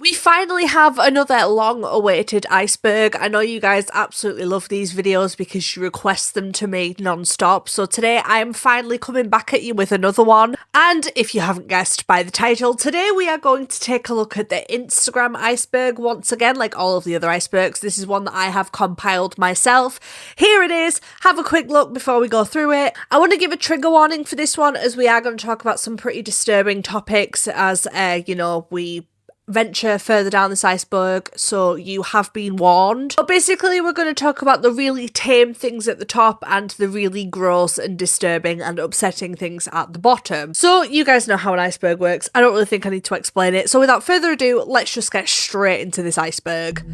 We finally have another long-awaited iceberg. I know you guys absolutely love these videos because you request them to me non-stop. So today I am finally coming back at you with another one. And if you haven't guessed by the title, today we are going to take a look at the Instagram iceberg once again, like all of the other icebergs. This is one that I have compiled myself. Here it is. Have a quick look before we go through it. I want to give a trigger warning for this one as we are going to talk about some pretty disturbing topics as, we venture further down this iceberg, so you have been warned. But basically we're going to talk about the really tame things at the top and the really gross and disturbing and upsetting things at the bottom. So you guys know how an iceberg works. I don't really think I need to explain it. So without further ado, let's just get straight into this iceberg.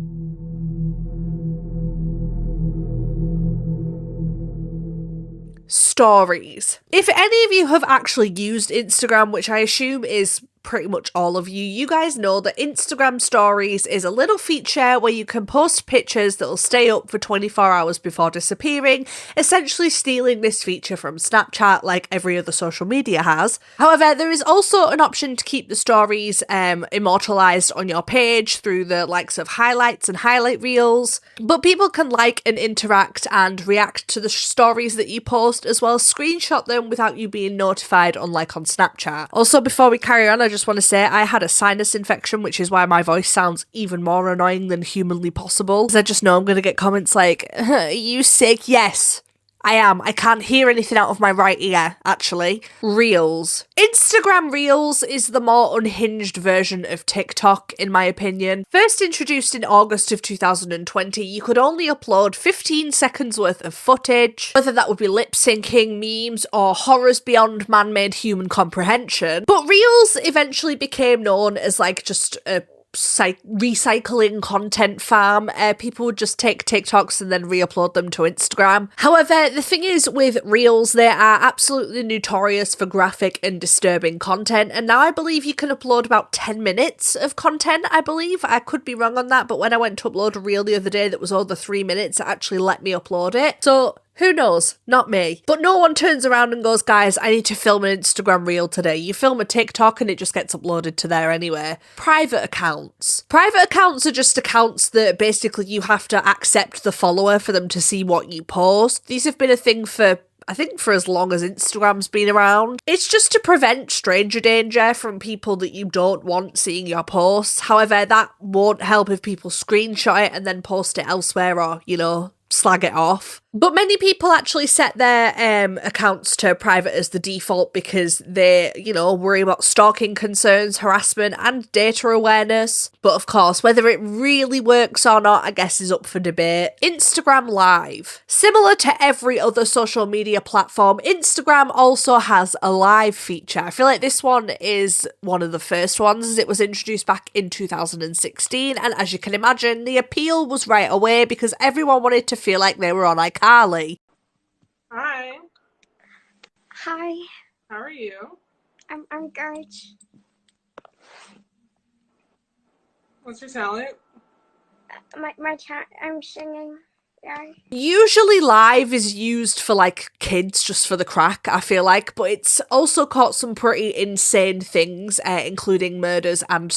Stories. If any of you have actually used Instagram, which I assume is pretty much all of you, you guys know that Instagram stories is a little feature where you can post pictures that will stay up for 24 hours before disappearing, essentially stealing this feature from Snapchat like every other social media has. However, there is also an option to keep the stories immortalized on your page through the likes of highlights and highlight reels, but people can like and interact and react to the stories that you post as well as screenshot them without you being notified, unlike on Snapchat. Also, before we carry on, I just want to say I had a sinus infection, which is why my voice sounds even more annoying than humanly possible. Because I just know I'm going to get comments like, "Are you sick?" Yes, I am. I can't hear anything out of my right ear, actually. Reels. Instagram Reels is the more unhinged version of TikTok, in my opinion. First introduced in August of 2020, you could only upload 15 seconds worth of footage, whether that would be lip syncing, memes, or horrors beyond man-made human comprehension. But Reels eventually became known as like just a recycling content farm. People would just take TikToks and then re-upload them to Instagram. However, the thing is with Reels, they are absolutely notorious for graphic and disturbing content, and now I believe you can upload about 10 minutes of content, I believe. I could be wrong on that, but when I went to upload a reel the other day that was over 3 minutes, it actually let me upload it. So who knows? Not me. But no one turns around and goes, guys, I need to film an Instagram reel today. You film a TikTok and it just gets uploaded to there anyway. Private accounts. Private accounts are just accounts that basically you have to accept the follower for them to see what you post. These have been a thing for, I think, for as long as Instagram's been around. It's just to prevent stranger danger from people that you don't want seeing your posts. However, that won't help if people screenshot it and then post it elsewhere or, slag it off. But many people actually set their accounts to private as the default because they, worry about stalking concerns, harassment, and data awareness. But of course, whether it really works or not, I guess is up for debate. Instagram Live. Similar to every other social media platform, Instagram also has a live feature. I feel like this one is one of the first ones as it was introduced back in 2016. And as you can imagine, the appeal was right away because everyone wanted to feel like they were on iCarly. Hi. Hi. How are you? I'm good. What's your talent? I'm singing. Yeah. Usually live is used for like kids just for the crack, I feel like, but it's also caught some pretty insane things, including murders and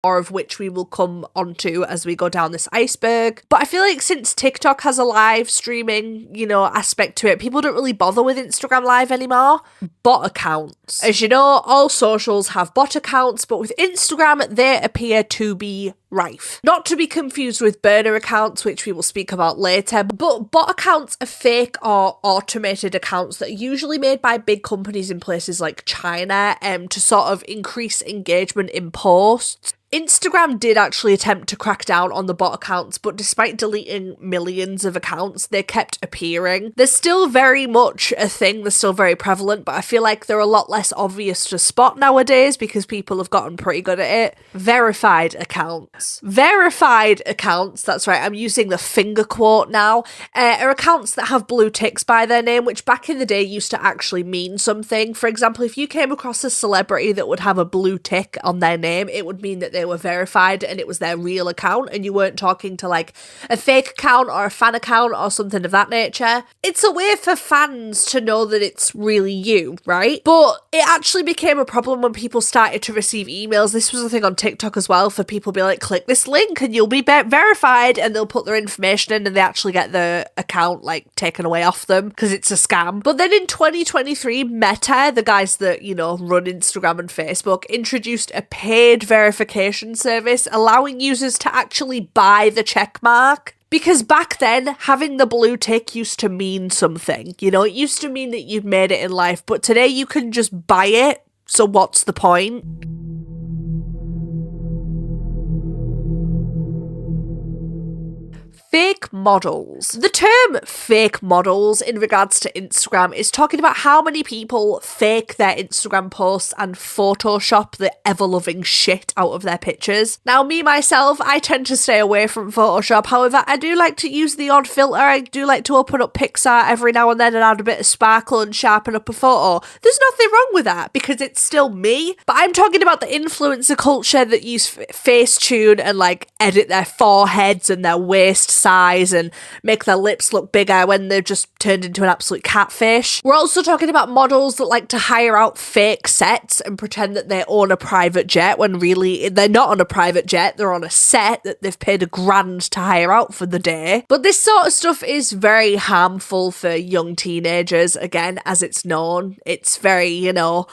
more of which we will come onto as we go down this iceberg. But I feel like since TikTok has a live streaming, aspect to it, people don't really bother with Instagram Live anymore. Bot accounts. As you know, all socials have bot accounts, but with Instagram, they appear to be rife. Not to be confused with burner accounts, which we will speak about later, but bot accounts are fake or automated accounts that are usually made by big companies in places like China to sort of increase engagement in posts. Instagram did actually attempt to crack down on the bot accounts, but despite deleting millions of accounts, they kept appearing. They're still very much a thing, they're still very prevalent, but I feel like they're a lot less obvious to spot nowadays because people have gotten pretty good at it. Verified account. Verified accounts, that's right, I'm using the finger quote now, are accounts that have blue ticks by their name, which back in the day used to actually mean something. For example, if you came across a celebrity that would have a blue tick on their name, it would mean that they were verified and it was their real account and you weren't talking to like a fake account or a fan account or something of that nature. It's a way for fans to know that it's really you, right? But it actually became a problem when people started to receive emails. This was a thing on TikTok as well, for people to be like, click this link and you'll be verified, and they'll put their information in and they actually get the account like taken away off them because it's a scam. But then in 2023, Meta, the guys that, you know, run Instagram and Facebook, introduced a paid verification service allowing users to actually buy the check mark. Because back then, having the blue tick used to mean something. You know, it used to mean that you'd made it in life, but today you can just buy it. So what's the point? Fake models. The term fake models in regards to Instagram is talking about how many people fake their Instagram posts and Photoshop the ever-loving shit out of their pictures. Now, me, myself, I tend to stay away from Photoshop. However, I do like to use the odd filter. I do like to open up Pixar every now and then and add a bit of sparkle and sharpen up a photo. There's nothing wrong with that because it's still me. But I'm talking about the influencer culture that use Facetune and like edit their foreheads and their waist size and make their lips look bigger when they've just turned into an absolute catfish. We're also talking about models that like to hire out fake sets and pretend that they own a private jet when really they're not on a private jet, they're on a set that they've paid $1,000 to hire out for the day. But this sort of stuff is very harmful for young teenagers, again, as it's known. It's very, you know,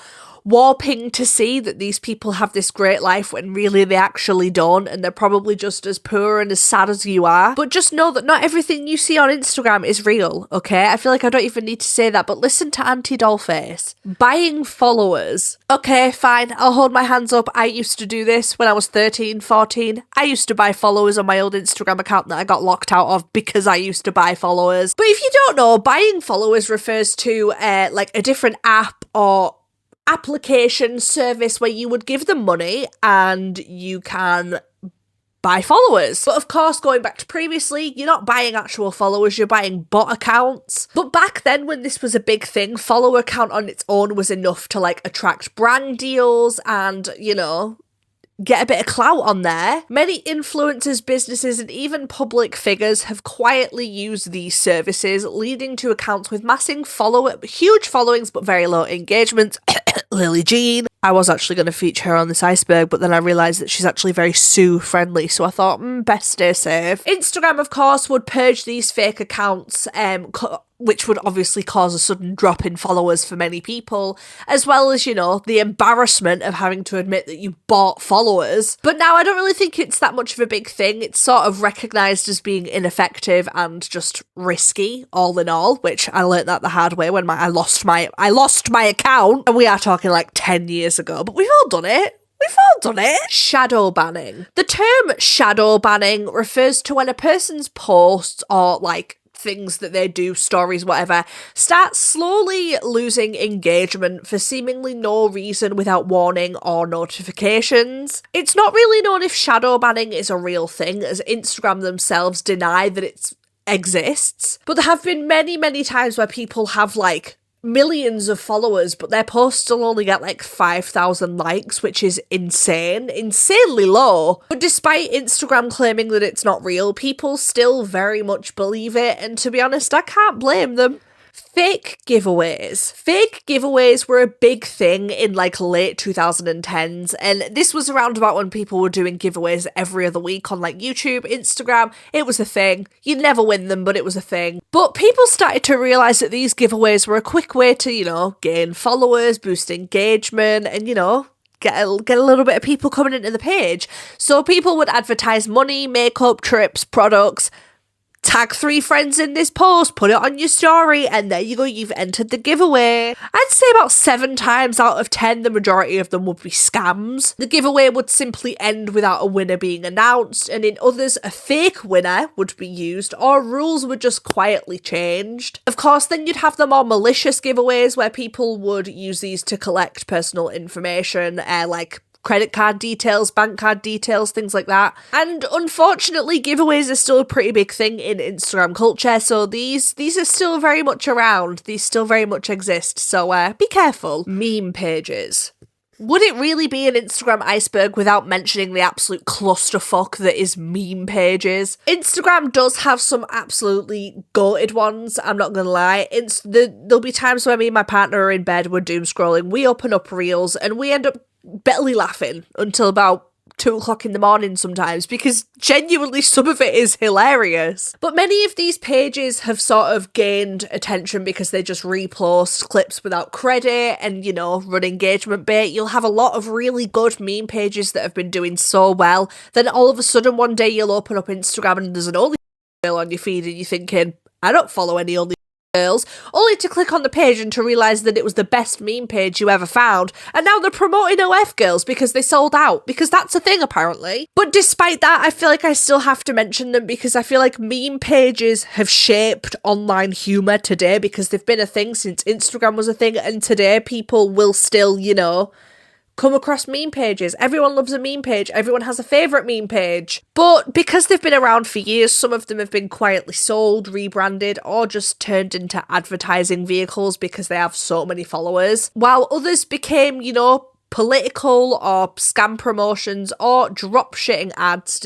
warping to see that these people have this great life when really they actually don't, and they're probably just as poor and as sad as you are. But just know that not everything you see on Instagram is real, okay? I feel like I don't even need to say that, but listen to Auntie Dollface. Buying followers. Okay, fine, I'll hold my hands up. I used to do this when I was 13, 14. I used to buy followers on my old Instagram account that I got locked out of because I used to buy followers. But if you don't know, buying followers refers to like a different app or application service where you would give them money and you can buy followers. But of course, going back to previously, you're not buying actual followers, you're buying bot accounts. But back then when this was a big thing, follower count on its own was enough to like attract brand deals and, you know, get a bit of clout on there. Many influencers, businesses, and even public figures have quietly used these services, leading to accounts with huge followings but very low engagement. Lily Jean. I was actually going to feature her on this Iceberg, but then I realised that she's actually very Sue friendly, so I thought, best stay safe. Instagram, of course, would purge these fake accounts, which would obviously cause a sudden drop in followers for many people, as well as, you know, the embarrassment of having to admit that you bought followers. But now I don't really think it's that much of a big thing. It's sort of recognised as being ineffective and just risky, all in all, which I learnt that the hard way when I lost my account, and we are talking like 10 years ago, but we've all done it. We've all done it. Shadow banning. The term shadow banning refers to when a person's posts or like things that they do, stories, whatever, start slowly losing engagement for seemingly no reason without warning or notifications. It's not really known if shadow banning is a real thing, as Instagram themselves deny that it exists, but there have been many, many times where people have like millions of followers, but their posts will only get like 5,000 likes, which is insanely low. But despite Instagram claiming that it's not real, people still very much believe it, and to be honest, I can't blame them. Fake giveaways. Fake giveaways were a big thing in like late 2010s, and this was around about when people were doing giveaways every other week on like YouTube, Instagram. It was a thing. You'd never win them, but it was a thing. But people started to realise that these giveaways were a quick way to, you know, gain followers, boost engagement, and, you know, get a little bit of people coming into the page. So people would advertise money, makeup, trips, products, tag 3 friends in this post, put it on your story, and there you go, you've entered the giveaway. I'd say about 7 times out of 10, the majority of them would be scams. The giveaway would simply end without a winner being announced, and in others, a fake winner would be used, or rules were just quietly changed. Of course, then you'd have the more malicious giveaways where people would use these to collect personal information, like credit card details, bank card details, things like that. And unfortunately, giveaways are still a pretty big thing in Instagram culture, so these are still very much around. These still very much exist, so be careful. Meme pages. Would it really be an Instagram iceberg without mentioning the absolute clusterfuck that is meme pages? Instagram does have some absolutely goated ones, I'm not gonna lie. There'll be times where me and my partner are in bed, we're doom scrolling, we open up reels, and we end up belly laughing until about 2 o'clock in the morning sometimes, because genuinely some of it is hilarious. But many of these pages have sort of gained attention because they just repost clips without credit and, you know, run engagement bait. You'll have a lot of really good meme pages that have been doing so well, then all of a sudden one day you'll open up Instagram and there's an only girl on your feed and you're thinking, I don't follow any only girls, only to click on the page and to realise that it was the best meme page you ever found, and now they're promoting OF girls because they sold out, because that's a thing apparently. But despite that, I feel like I still have to mention them because I feel like meme pages have shaped online humour today, because they've been a thing since Instagram was a thing, and today people will still, you know, come across meme pages. Everyone loves a meme page. Everyone has a favourite meme page. But because they've been around for years, some of them have been quietly sold, rebranded, or just turned into advertising vehicles because they have so many followers. While others became, you know, political or scam promotions or drop shipping ads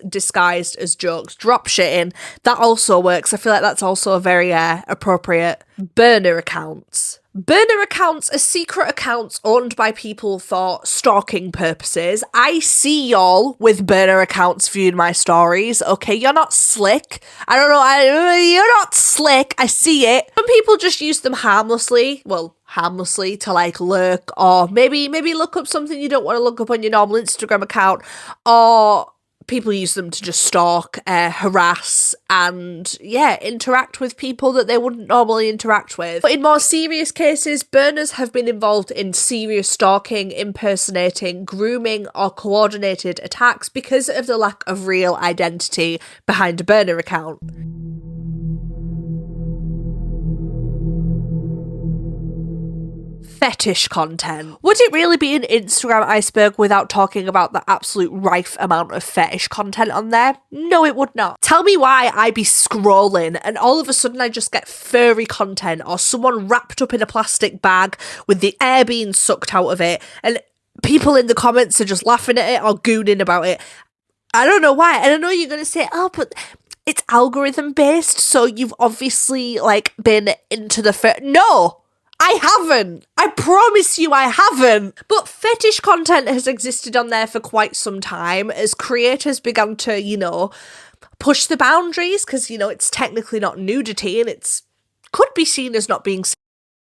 disguised as jokes. Drop shitting, that also works. I feel like that's also a very appropriate. Burner accounts. Burner accounts are secret accounts owned by people for stalking purposes. I see y'all with burner accounts viewing my stories, okay? You're not slick. I don't know, you're not slick. I see it. Some people just use them harmlessly to like lurk, or maybe look up something you don't want to look up on your normal Instagram account, or people use them to just stalk, harass, and interact with people that they wouldn't normally interact with. But in more serious cases, burners have been involved in serious stalking, impersonating, grooming, or coordinated attacks because of the lack of real identity behind a burner account. Fetish content. Would it really be an Instagram iceberg without talking about the absolute rife amount of fetish content on there? No, it would not. Tell me why I be scrolling and all of a sudden I just get furry content or someone wrapped up in a plastic bag with the air being sucked out of it, and people in the comments are just laughing at it or gooning about it. I don't know why. And I know you're going to say, oh, but it's algorithm based, so you've obviously like been into the No! I haven't. I promise you I haven't. But fetish content has existed on there for quite some time as creators began to, you know, push the boundaries, because, you know, it's technically not nudity and it's could be seen as not being,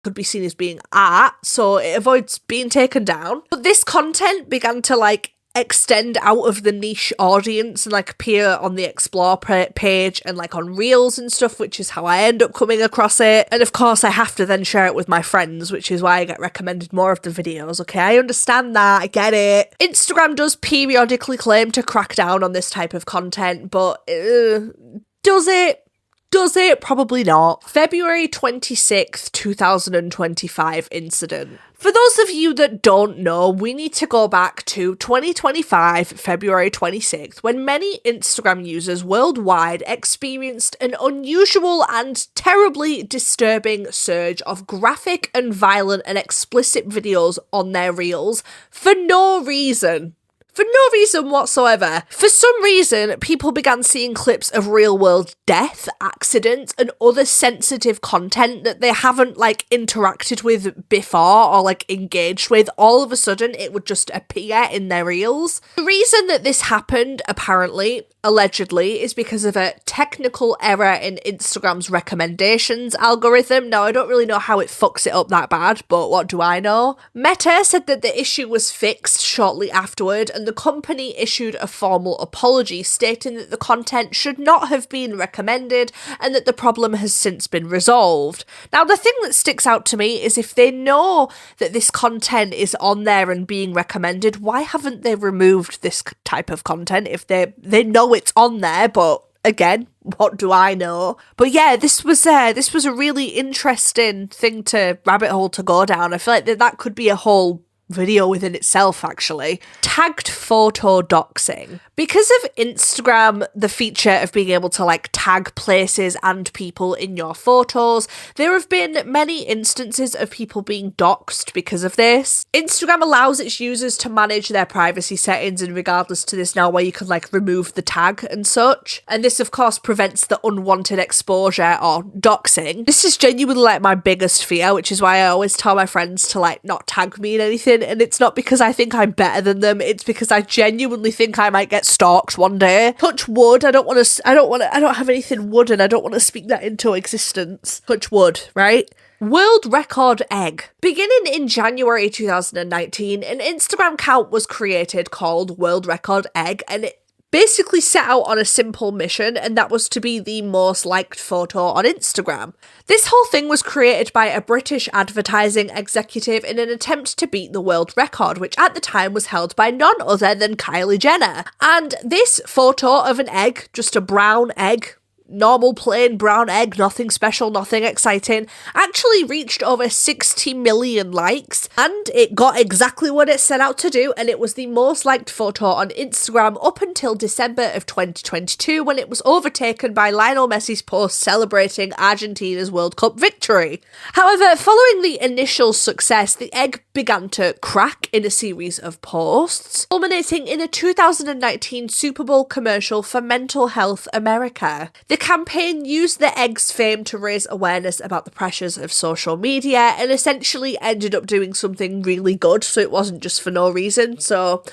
could be seen as being art, so it avoids being taken down. But this content began to like extend out of the niche audience and like appear on the explore page and like on reels and stuff, which is how I end up coming across it. And of course I have to then share it with my friends, which is why I get recommended more of the videos. Okay, I understand that, I get it. Instagram does periodically claim to crack down on this type of content, but does it? Does it? Probably not. February 26th, 2025 incident. For those of you that don't know, we need to go back to 2025, February 26th, when many Instagram users worldwide experienced an unusual and terribly disturbing surge of graphic and violent and explicit videos on their reels for no reason. For no reason whatsoever. For some reason, people began seeing clips of real-world death, accidents, and other sensitive content that they haven't, like, interacted with before or, like, engaged with. All of a sudden, it would just appear in their reels. The reason that this happened, apparently, allegedly, is because of a technical error in Instagram's recommendations algorithm. Now, I don't really know how it fucks it up that bad, but what do I know? Meta said that the issue was fixed shortly afterward, and the company issued a formal apology stating that the content should not have been recommended and that the problem has since been resolved. Now, the thing that sticks out to me is if they know that this content is on there and being recommended, why haven't they removed this type of content if they know it's on there? But again, what do I know? But yeah, this was a really interesting thing to rabbit hole to go down. I feel like that could be a whole video within itself, actually. Tagged photo doxing. Because of Instagram, the feature of being able to like tag places and people in your photos, there have been many instances of people being doxed because of this. Instagram allows its users to manage their privacy settings in regardless to this now, where you can like remove the tag and such. And this of course prevents the unwanted exposure or doxing. This is genuinely like my biggest fear, which is why I always tell my friends to like not tag me in anything. And it's not because I think I'm better than them, it's because I genuinely think I might get stalked one day. Touch wood. I don't have anything wooden. I don't want to speak that into existence. Touch wood, right? World record egg. Beginning in January 2019, an Instagram account was created called World Record Egg, and it basically set out on a simple mission, and that was to be the most liked photo on Instagram. This whole thing was created by a British advertising executive in an attempt to beat the world record, which at the time was held by none other than Kylie Jenner. And this photo of an egg, just a brown egg, normal plain brown egg, nothing special, nothing exciting, actually reached over 60 million likes, and it got exactly what it set out to do, and it was the most liked photo on Instagram up until December of 2022, when it was overtaken by Lionel Messi's post celebrating Argentina's World Cup victory. However, following the initial success, the egg began to crack in a series of posts, culminating in a 2019 Super Bowl commercial for Mental Health America. The campaign used the egg's fame to raise awareness about the pressures of social media and essentially ended up doing something really good, so it wasn't just for no reason. So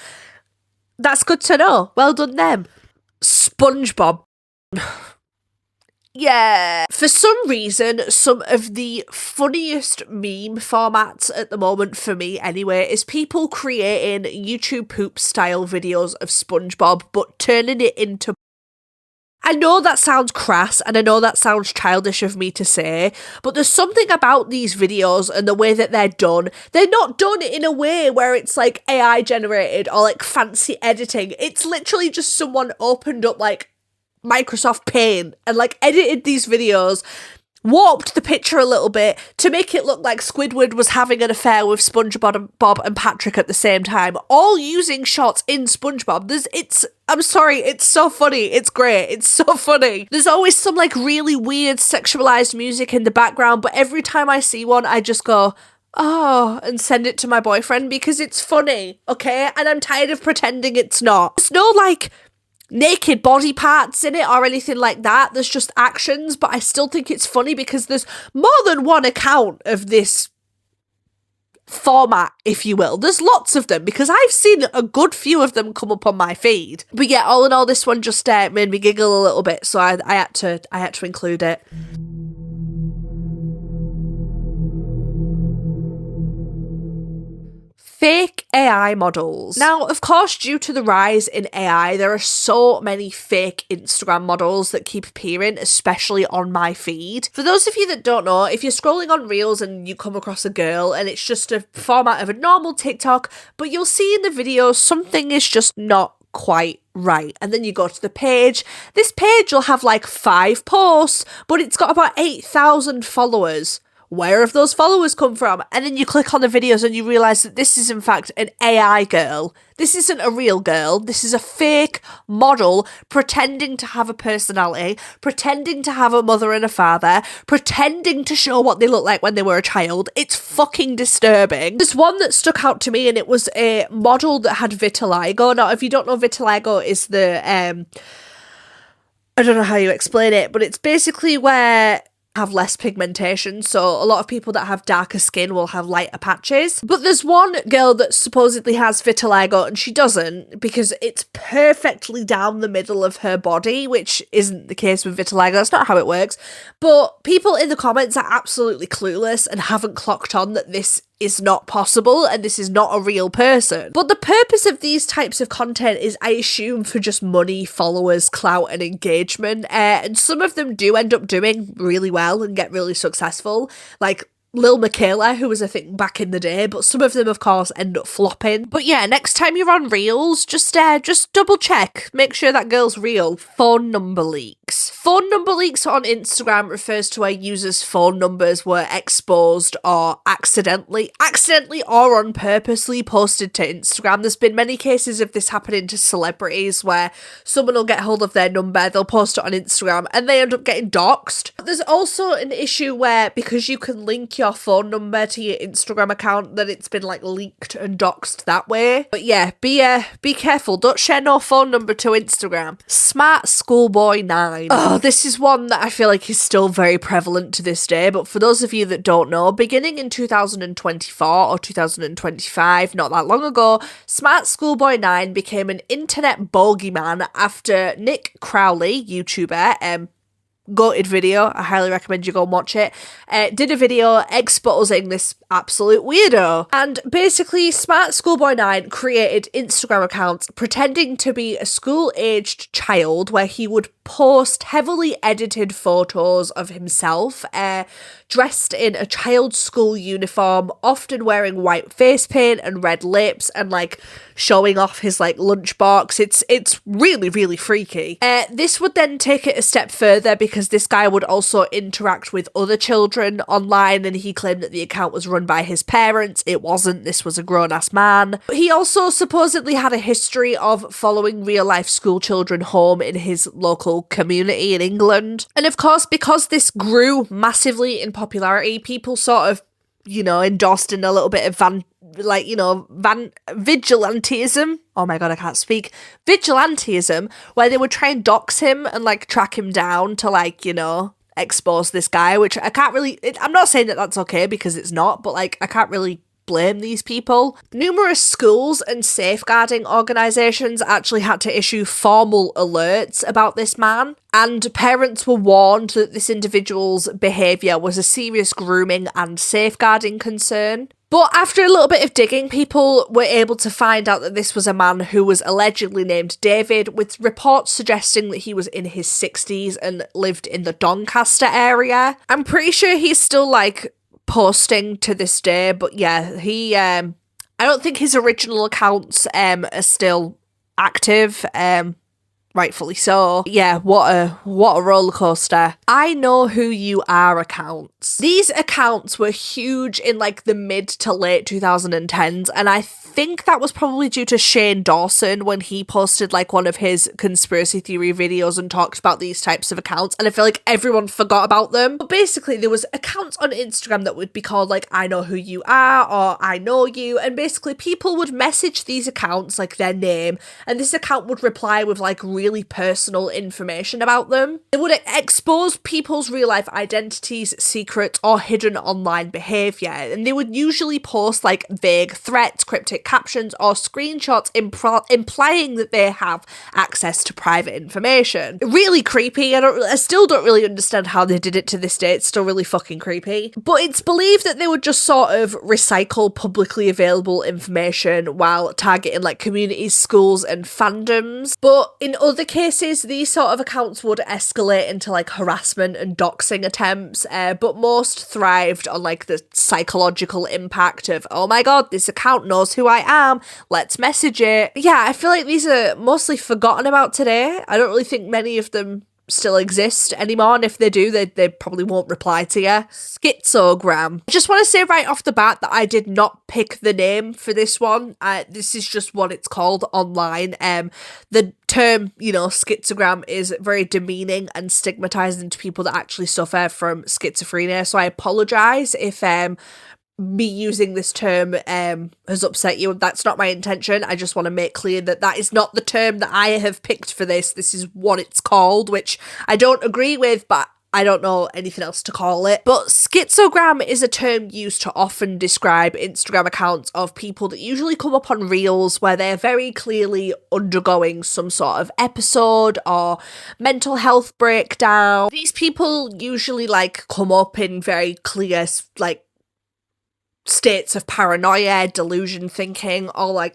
that's good to know. Well done them. Spongebob. Yeah. For some reason, some of the funniest meme formats at the moment, for me anyway, is people creating YouTube poop style videos of SpongeBob but turning it into... I know that sounds crass and I know that sounds childish of me to say, but there's something about these videos and the way that they're done. They're not done in a way where it's like AI generated or like fancy editing. It's literally just someone opened up like Microsoft Paint and like edited these videos, warped the picture a little bit to make it look like Squidward was having an affair with SpongeBob Bob and Patrick at the same time, all using shots in SpongeBob. I'm sorry, it's so funny. It's great. It's so funny. There's always some like really weird sexualized music in the background, but every time I see one, I just go, oh, and send it to my boyfriend because it's funny, okay? And I'm tired of pretending it's not. There's no like naked body parts in it or anything like that. There's just actions, but I still think it's funny because there's more than one account of this format, if you will. There's lots of them because I've seen a good few of them come up on my feed. But yeah, all in all, this one just made me giggle a little bit, so I had to include it. Fake AI models. Now, of course, due to the rise in AI, there are so many fake Instagram models that keep appearing, especially on my feed. For those of you that don't know, if you're scrolling on Reels and you come across a girl and it's just a format of a normal TikTok, but you'll see in the video something is just not quite right. And then you go to the page. This page will have like 5 posts, but it's got about 8,000 followers. Where have those followers come from? And then you click on the videos and you realise that this is in fact an AI girl. This isn't a real girl. This is a fake model pretending to have a personality, pretending to have a mother and a father, pretending to show what they look like when they were a child. It's fucking disturbing. There's one that stuck out to me and it was a model that had vitiligo. Now, if you don't know, vitiligo is the, I don't know how you explain it, but it's basically where have less pigmentation, so a lot of people that have darker skin will have lighter patches. But there's one girl that supposedly has vitiligo and she doesn't, because it's perfectly down the middle of her body, which isn't the case with vitiligo. That's not how it works. But people in the comments are absolutely clueless and haven't clocked on that this is not possible and this is not a real person. But the purpose of these types of content is, I assume, for just money, followers, clout and engagement, and some of them do end up doing really well and get really successful. Like Lil Michaela, who was a thing back in the day, but some of them, of course, end up flopping. But yeah, next time you're on Reels, just double check. Make sure that girl's real. Phone number leaks. Phone number leaks on Instagram refers to where users' phone numbers were exposed or accidentally or unpurposely posted to Instagram. There's been many cases of this happening to celebrities where someone will get hold of their number, they'll post it on Instagram, and they end up getting doxed. There's also an issue where, because you can link your phone number to your Instagram account, that it's been like leaked and doxed that way. But yeah, be careful. Don't share no phone number to Instagram. Smart Schoolboy 9. Oh, this is one that I feel like is still very prevalent to this day, but for those of you that don't know, beginning in 2024 or 2025, not that long ago, Smart Schoolboy 9 became an internet bogeyman after Nick Crowley, YouTuber, goated video, I highly recommend you go and watch it, did a video exposing this absolute weirdo. And basically, Smart Schoolboy 9 created Instagram accounts pretending to be a school-aged child where he would post heavily edited photos of himself, dressed in a child's school uniform, often wearing white face paint and red lips, and like showing off his like lunchbox. It's really, really freaky. This would then take it a step further because this guy would also interact with other children online, and he claimed that the account was run by his parents. It wasn't. This was a grown-ass man. He also supposedly had a history of following real-life school children home in his local community in England. And of course, because this grew massively in popularity, people sort of, endorsed in a little bit of vigilantism. Oh my god, I can't speak. Vigilantism, where they would try and dox him and like track him down to expose this guy, which I can't really, I'm not saying that that's okay because it's not, but like I can't really blame these people. Numerous schools and safeguarding organisations actually had to issue formal alerts about this man, and parents were warned that this individual's behaviour was a serious grooming and safeguarding concern. But after a little bit of digging, people were able to find out that this was a man who was allegedly named David, with reports suggesting that he was in his 60s and lived in the Doncaster area. I'm pretty sure he's still posting to this day, but yeah, he I don't think his original accounts are still active, rightfully so. Yeah, what a roller coaster. I know who you are accounts. These accounts were huge in the mid to late 2010s, and I think that was probably due to Shane Dawson when he posted one of his conspiracy theory videos and talked about these types of accounts, and I feel like everyone forgot about them. But basically there was accounts on Instagram that would be called I know who you are or I know you, and basically people would message these accounts their name, and this account would reply with really personal information about them. It would expose people's real life identities, secrets, or hidden online behaviour, and they would usually post vague threats, cryptic captions, or screenshots implying that they have access to private information. Really creepy. I still don't really understand how they did it to this day. It's still really fucking creepy. But it's believed that they would just sort of recycle publicly available information while targeting communities, schools, and fandoms. But in other cases, these sort of accounts would escalate into harassment and doxing attempts, but most thrived on the psychological impact of, oh my god, this account knows who I am, let's message it. Yeah, I feel like these are mostly forgotten about today. I don't really think many of them still exist anymore, and if they do, they probably won't reply to you. Schizogram. I just want to say right off the bat that I did not pick the name for this one. This is just what it's called online. The term, schizogram is very demeaning and stigmatizing to people that actually suffer from schizophrenia, so I apologise if me using this term has upset you. That's not my intention. I just want to make clear that that is not the term that I have picked for this. This is what it's called, which I don't agree with, but I don't know anything else to call it. But schizogram is a term used to often describe Instagram accounts of people that usually come up on Reels where they're very clearly undergoing some sort of episode or mental health breakdown. These people usually come up in very clear states of paranoia, delusion thinking, or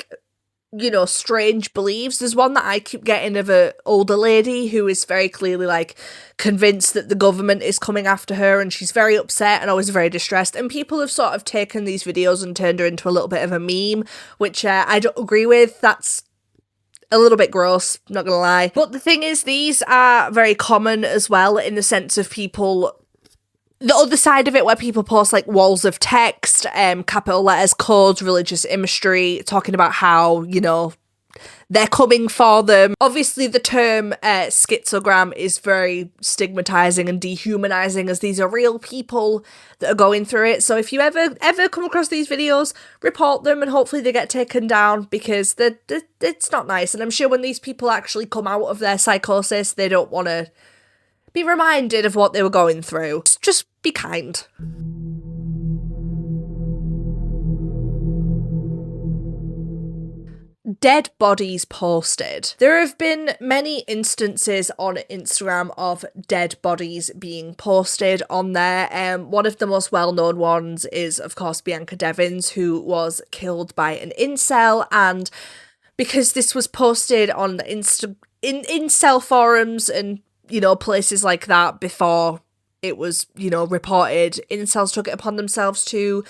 you know, strange beliefs. There's one that I keep getting of a older lady who is very clearly like convinced that the government is coming after her, and she's very upset and always very distressed. And people have sort of taken these videos and turned her into a little bit of a meme, which I don't agree with. That's a little bit gross, not gonna lie. But the thing is, these are very common as well, in the sense of people, the other side of it, where people post like walls of text, capital letters, codes, religious imagery, talking about how, you know, they're coming for them. Obviously, the term schizogram is very stigmatizing and dehumanizing, as these are real people that are going through it. So if you ever come across these videos, report them, and hopefully they get taken down, because it's not nice. And I'm sure when these people actually come out of their psychosis, they don't want to be reminded of what they were going through. Just be kind. Dead bodies posted. There have been many instances on Instagram of dead bodies being posted on there. One of the most well-known ones is, of course, Bianca Devins, who was killed by an incel, and because this was posted on the incel forums and, you know, places like that before it was, you know, reported, incels took it upon themselves to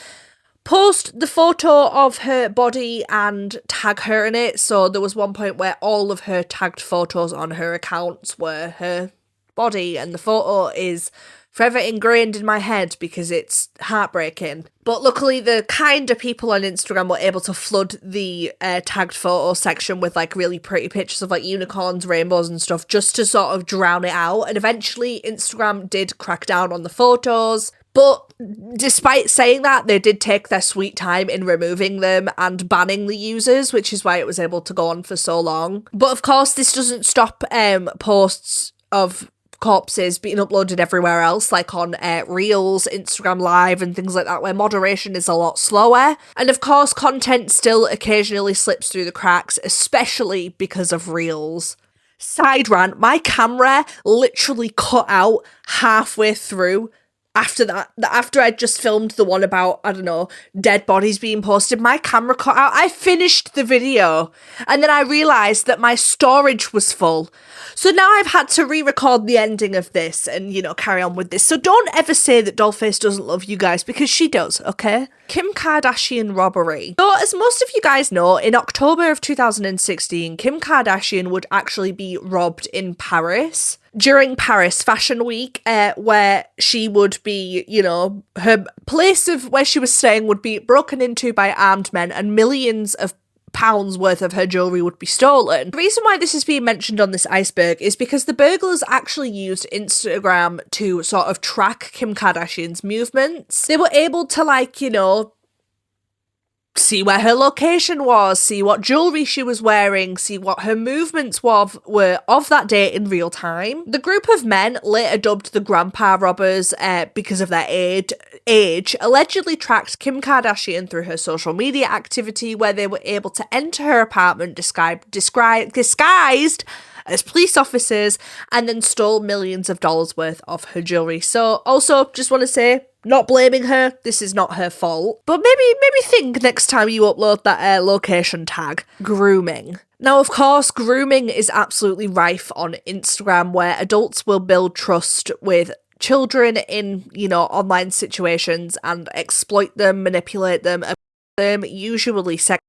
post the photo of her body and tag her in it. So there was one point where all of her tagged photos on her accounts were her body, and the photo is forever ingrained in my head because it's heartbreaking. But luckily, the kinder people on Instagram were able to flood the tagged photo section with like really pretty pictures of like unicorns, rainbows and stuff, just to sort of drown it out. And eventually Instagram did crack down on the photos. But despite saying that, they did take their sweet time in removing them and banning the users, which is why it was able to go on for so long. But of course, this doesn't stop posts of corpses being uploaded everywhere else, like on Reels, Instagram Live and things like that, where moderation is a lot slower. And of course, content still occasionally slips through the cracks, especially because of Reels. Side rant, my camera literally cut out halfway through. After I just filmed the one about, I don't know, dead bodies being posted, my camera cut out. I finished the video and then I realised that my storage was full. So now I've had to re-record the ending of this and, you know, carry on with this. So don't ever say that Dollface doesn't love you guys, because she does, okay? Kim Kardashian robbery. So as most of you guys know, in October of 2016, Kim Kardashian would actually be robbed in Paris. During Paris Fashion Week, where she would be, you know, her place of where she was staying would be broken into by armed men, and millions of pounds worth of her jewellery would be stolen. The reason why this is being mentioned on this iceberg is because the burglars actually used Instagram to sort of track Kim Kardashian's movements. They were able to, like, you know, see where her location was, see what jewellery she was wearing, see what her movements were of that day in real time. The group of men, later dubbed the Grandpa Robbers because of their age, allegedly tracked Kim Kardashian through her social media activity, where they were able to enter her apartment disguised as police officers, and then stole millions of dollars worth of her jewellery. So also, just want to say, not blaming her, this is not her fault. But maybe think next time you upload that location tag. Grooming. Now, of course, grooming is absolutely rife on Instagram, where adults will build trust with children in, you know, online situations and exploit them, manipulate them, usually sex.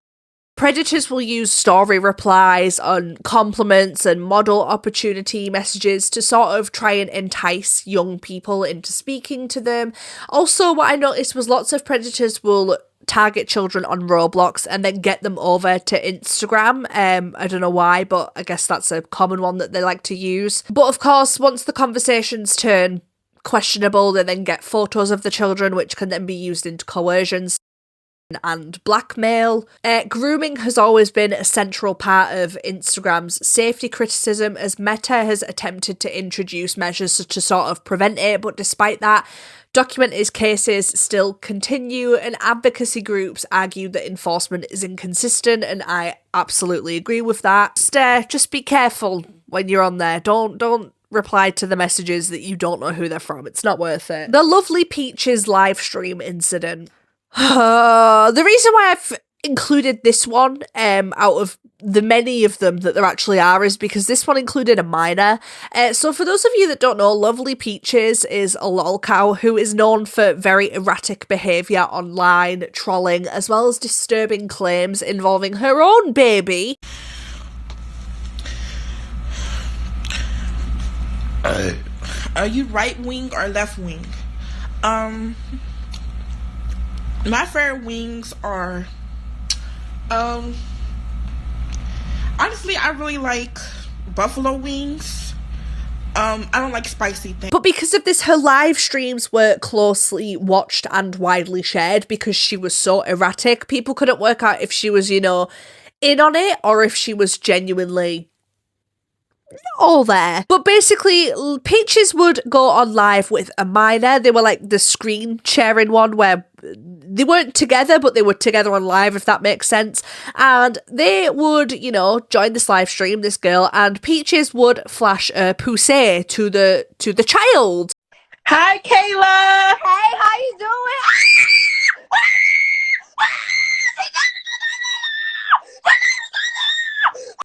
Predators will use story replies on compliments and model opportunity messages to sort of try and entice young people into speaking to them. Also, what I noticed was lots of predators will target children on Roblox and then get them over to Instagram. I don't know why, but I guess that's a common one that they like to use. But of course, once the conversations turn questionable, they then get photos of the children, which can then be used into coercion and blackmail. Grooming has always been a central part of Instagram's safety criticism, as Meta has attempted to introduce measures to sort of prevent it, but despite that, documented cases still continue, and advocacy groups argue that enforcement is inconsistent, and I absolutely agree with that. Just be careful when you're on there. Don't reply to the messages that you don't know who they're from. It's not worth it. The Lovely Peaches live stream incident. The reason why I've included this one out of the many of them that there actually are is because this one included a minor. So for those of you that don't know, Lovely Peaches is a lolcow who is known for very erratic behaviour online, trolling, as well as disturbing claims involving her own baby. Are you right wing or left wing? My favorite wings are honestly, I really like buffalo wings. I don't like spicy things. But because of this, her live streams were closely watched and widely shared because she was so erratic. People couldn't work out if she was, in on it or if she was genuinely all there. But basically, Peaches would go on live with a minor. They were like the screen sharing one where they weren't together, but they were together on live, if that makes sense. And they would, join this live stream, this girl, and Peaches would flash a poussée to the child. Hi, Kayla. Hey, how you doing?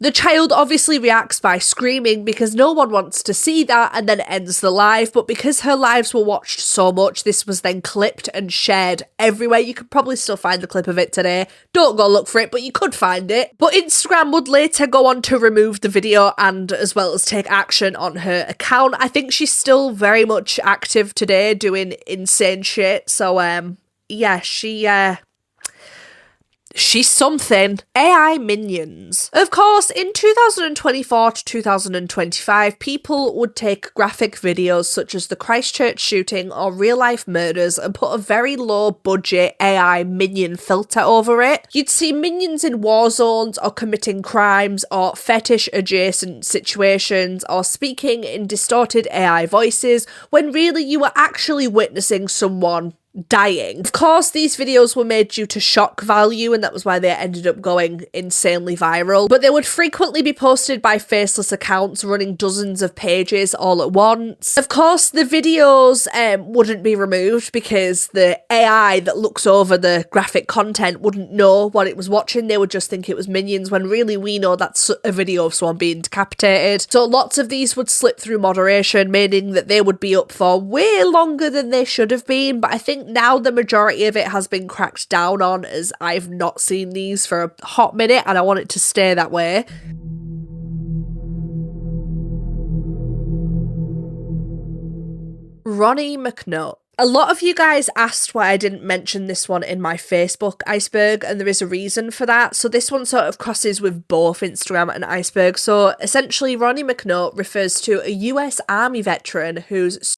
The child obviously reacts by screaming because no one wants to see that and then ends the live, but because her lives were watched so much, this was then clipped and shared everywhere. You could probably still find the clip of it today. Don't go look for it, but you could find it. But Instagram would later go on to remove the video and as well as take action on her account. I think she's still very much active today doing insane shit. So, yeah, she's something. AI minions. Of course, in 2024 to 2025, people would take graphic videos such as the Christchurch shooting or real-life murders and put a very low-budget AI minion filter over it. You'd see minions in war zones or committing crimes or fetish-adjacent situations or speaking in distorted AI voices when really you were actually witnessing someone dying. Of course, these videos were made due to shock value, and that was why they ended up going insanely viral. But they would frequently be posted by faceless accounts running dozens of pages all at once. Of course, the videos wouldn't be removed because the AI that looks over the graphic content wouldn't know what it was watching. They would just think it was minions, when really we know that's a video of someone being decapitated. So lots of these would slip through moderation, meaning that they would be up for way longer than they should have been. But I think now the majority of it has been cracked down on, as I've not seen these for a hot minute and I want it to stay that way. Ronnie McNutt. A lot of you guys asked why I didn't mention this one in my Facebook Iceberg, and there is a reason for that. So this one sort of crosses with both Instagram and Iceberg. So essentially, Ronnie McNutt refers to a US Army veteran whose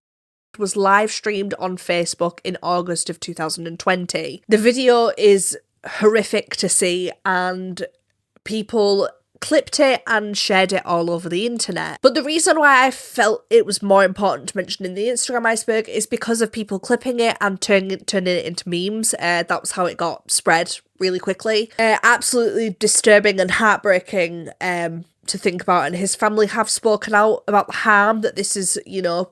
was live streamed on Facebook in August of 2020. The video is horrific to see, and people clipped it and shared it all over the internet. But the reason why I felt it was more important to mention in the Instagram Iceberg is because of people clipping it and turning it into memes. That was how it got spread really quickly. Absolutely disturbing and heartbreaking to think about, and his family have spoken out about the harm that this is,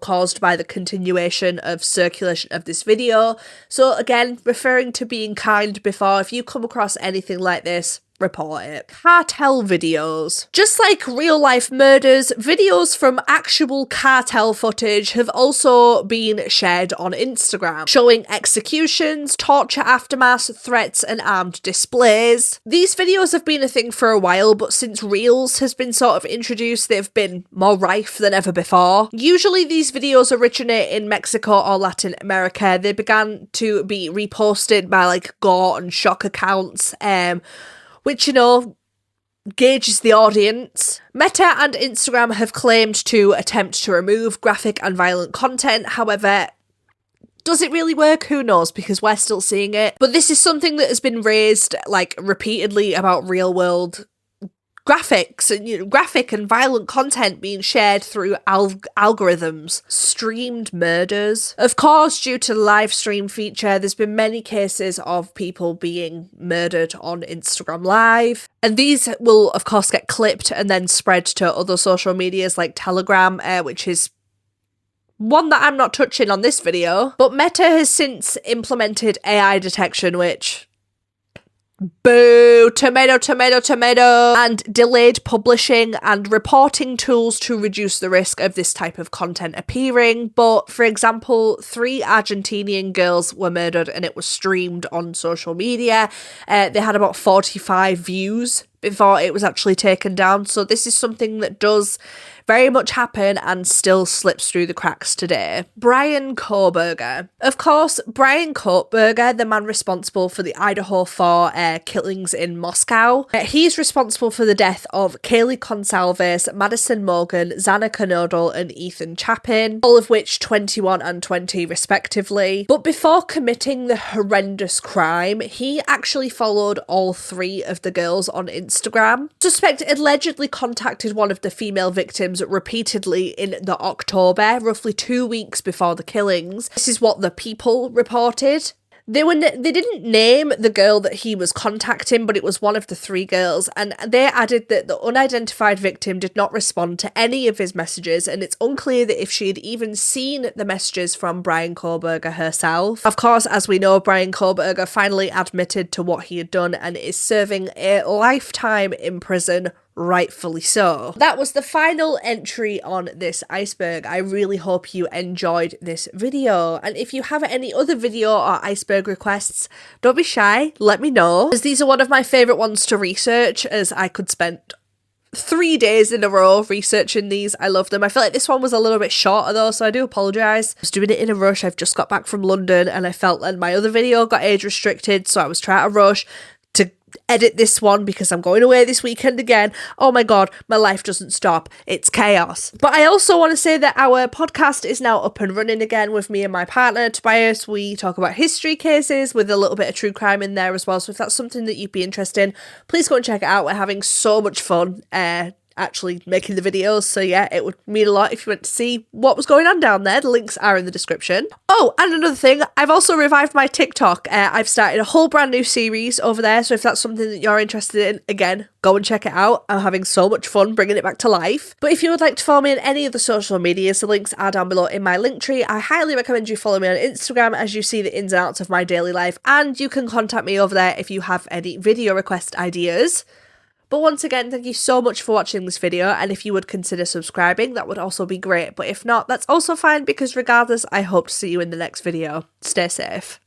caused by the continuation of circulation of this video. So again, referring to being kind before, if you come across anything like this, report it. Cartel videos. Just like real life murders, videos from actual cartel footage have also been shared on Instagram, showing executions, torture aftermath, threats and armed displays. These videos have been a thing for a while, but since Reels has been sort of introduced, they've been more rife than ever before. Usually these videos originate in Mexico or Latin America. They began to be reposted by like gore and shock accounts, which, gauges the audience. Meta and Instagram have claimed to attempt to remove graphic and violent content. However, does it really work? Who knows, because we're still seeing it. But this is something that has been raised, repeatedly about real world graphics and graphic and violent content being shared through algorithms. Streamed murders. Of course, due to the live stream feature, there's been many cases of people being murdered on Instagram Live. And these will, of course, get clipped and then spread to other social medias like Telegram, which is one that I'm not touching on this video. But Meta has since implemented AI detection, which Boo! Tomato, tomato, tomato! And delayed publishing and reporting tools to reduce the risk of this type of content appearing. But, for example, 3 Argentinian girls were murdered and it was streamed on social media. They had about 45 views before it was actually taken down. So this is something that does very much happen and still slips through the cracks today. Brian Koberger. Of course, Brian Koberger, the man responsible for the Idaho 4 killings in Moscow. He's responsible for the death of Kaylee Consalves, Madison Morgan, Xana Kernodle and Ethan Chapin, all of which 21 and 20 respectively. But before committing the horrendous crime, he actually followed all 3 of the girls on Instagram. Suspect allegedly contacted one of the female victims repeatedly in the October, roughly 2 weeks before the killings. This is what the People reported. They didn't name the girl that he was contacting, but it was one of the 3 girls, and they added that the unidentified victim did not respond to any of his messages, and it's unclear that if she had even seen the messages from Brian Koberger herself. Of course, as we know, Brian Koberger finally admitted to what he had done and is serving a lifetime in prison, rightfully so. That was the final entry on this iceberg. I really hope you enjoyed this video, and if you have any other video or iceberg requests, don't be shy, let me know, as these are one of my favourite ones to research, as I could spend 3 days in a row researching these. I love them. I feel like this one was a little bit shorter though, so I do apologise. I was doing it in a rush. I've just got back from London and I felt like my other video got age restricted, so I was trying to rush to edit this one because I'm going away this weekend again. Oh my god, my life doesn't stop. It's chaos. But I also want to say that our podcast is now up and running again with me and my partner Tobias. We talk about history cases with a little bit of true crime in there as well, so if that's something that you'd be interested in, please go and check it out. We're having so much fun actually making the videos, so yeah, it would mean a lot if you went to see what was going on down there. The links are in the description. Oh, and another thing, I've also revived my TikTok. I've started a whole brand new series over there, so if that's something that you're interested in, again, go and check it out. I'm having so much fun bringing it back to life. But if you would like to follow me on any of the social medias, the links are down below in my link tree. I highly recommend you follow me on Instagram, as you see the ins and outs of my daily life, and you can contact me over there if you have any video request ideas. But once again, thank you so much for watching this video, and if you would consider subscribing, that would also be great. But if not, that's also fine, because regardless, I hope to see you in the next video. Stay safe.